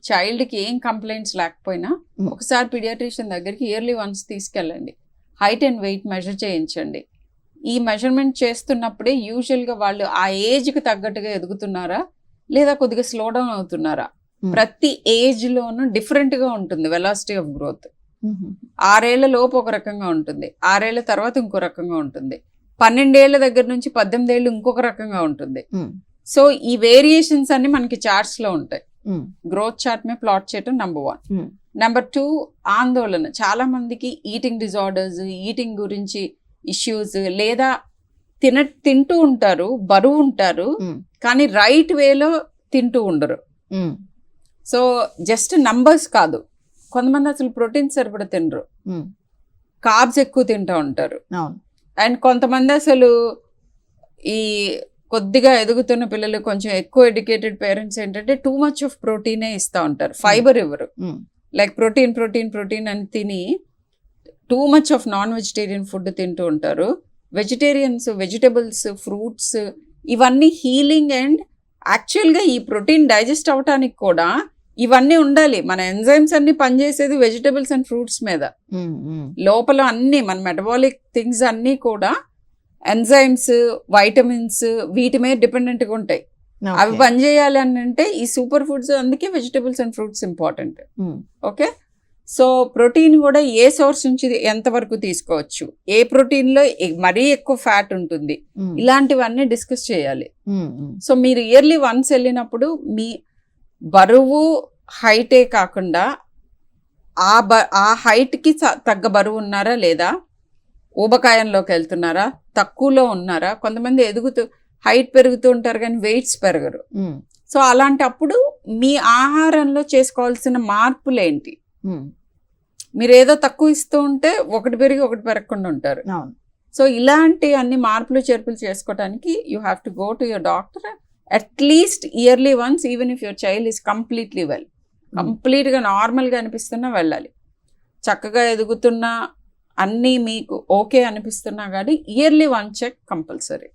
చైల్డ్కి ఏం కంప్లైంట్స్ లేకపోయినా ఒకసారి పీడియాట్రిషియన్ దగ్గరికి ఇయర్లీ వన్స్ తీసుకెళ్ళండి. హైట్ అండ్ వెయిట్ మెజర్ చేయించండి. ఈ మెజర్మెంట్ చేస్తున్నప్పుడే యూజువల్గా వాళ్ళు ఆ ఏజ్కి తగ్గట్టుగా ఎదుగుతున్నారా లేదా కొద్దిగా స్లో డౌన్ అవుతున్నారా, ప్రతి ఏజ్లోనూ డిఫరెంట్గా ఉంటుంది వెలాసిటీ ఆఫ్ గ్రోత్. 6 ఏళ్ల లోపు ఒక రకంగా ఉంటుంది, 6 ఏళ్ల తర్వాత ఇంకో రకంగా ఉంటుంది, 12 ఏళ్ల దగ్గర నుంచి 18 ఏళ్ళు ఇంకొక రకంగా ఉంటుంది. సో ఈ వేరియేషన్స్ అన్ని మనకి చార్ట్స్ లో ఉంటాయి. గ్రోత్ చార్ట్ మీద ప్లాట్ చేయటం నెంబర్ 1. నెంబర్ 2, ఆందోళన. చాలా మందికి ఈటింగ్ డిజార్డర్స్, ఈటింగ్ గురించి ఇష్యూస్, లేదా తింటూ ఉంటారు, బరువు ఉంటారు, కానీ రైట్ వేలో తింటూ ఉండరు. సో జస్ట్ నంబర్స్ కాదు, కొంతమంది అసలు ప్రోటీన్ సరిపడా తినరు, కార్బ్స్ ఎక్కువ తింటూ ఉంటారు. అండ్ కొంతమంది అసలు ఈ కొద్దిగా ఎదుగుతున్న పిల్లలు, కొంచెం ఎక్కువ ఎడ్యుకేటెడ్ పేరెంట్స్ ఏంటంటే టూ మచ్ ఆఫ్ ప్రోటీనే ఇస్తూ ఉంటారు, ఫైబర్ ఇవ్వరు. లైక్ ప్రోటీన్ ప్రోటీన్ ప్రోటీన్ అని తిని too much of non vegetarian food తింటూ ఉంటారు. వెజిటేరియన్స్ వెజిటబుల్స్, ఫ్రూట్స్ ఇవన్నీ హీలింగ్. అండ్ యాక్చువల్గా ఈ ప్రోటీన్ డైజెస్ట్ అవటానికి కూడా ఇవన్నీ ఉండాలి. మన ఎంజైమ్స్ అన్ని పనిచేసేది వెజిటబుల్స్ అండ్ ఫ్రూట్స్ మీద. లోపల అన్ని మన మెటబాలిక్ థింగ్స్ అన్నీ కూడా ఎంజైమ్స్, వైటమిన్స్ వీటి మీద డిపెండెంట్గా ఉంటాయి. అవి పనిచేయాలి అని అంటే ఈ సూపర్ ఫుడ్స్, అందుకే vegetables and fruits important. Okay, so protein కూడా ఏ సోర్స్ నుంచి ఎంతవరకు తీసుకోవచ్చు, ఏ ప్రోటీన్లో మరీ ఎక్కువ ఫ్యాట్ ఉంటుంది, ఇలాంటివన్నీ డిస్కస్ చేయాలి. సో మీరు ఇయర్లీ వన్స్ వెళ్ళినప్పుడు మీ బరువు హైటే కాకుండా ఆ హైట్కి తగ్గ బరువు ఉన్నారా లేదా, ఊబకాయంలోకి వెళ్తున్నారా, తక్కువలో ఉన్నారా. కొంతమంది హైట్ పెరుగుతూ ఉంటారు కానీ వెయిట్స్ పెరగరు. సో అలాంటప్పుడు మీ ఆహారంలో చేసుకోవాల్సిన మార్పులు ఏంటి? మీరు ఏదో తక్కువ ఇస్తూ ఉంటే ఒకటి పెరిగి ఒకటి పెరగకుండా ఉంటారు. సో ఇలాంటి అన్ని మార్పులు చేర్పులు చేసుకోవడానికి you have to go to your doctor at least yearly once, even if your child is completely well, కంప్లీట్గా నార్మల్గా అనిపిస్తున్నా వెళ్ళాలి. చక్కగా ఎదుగుతున్నా అన్నీ మీకు ఓకే అనిపిస్తున్నా కానీ ఇయర్లీ 1 చెక్ కంపల్సరీ.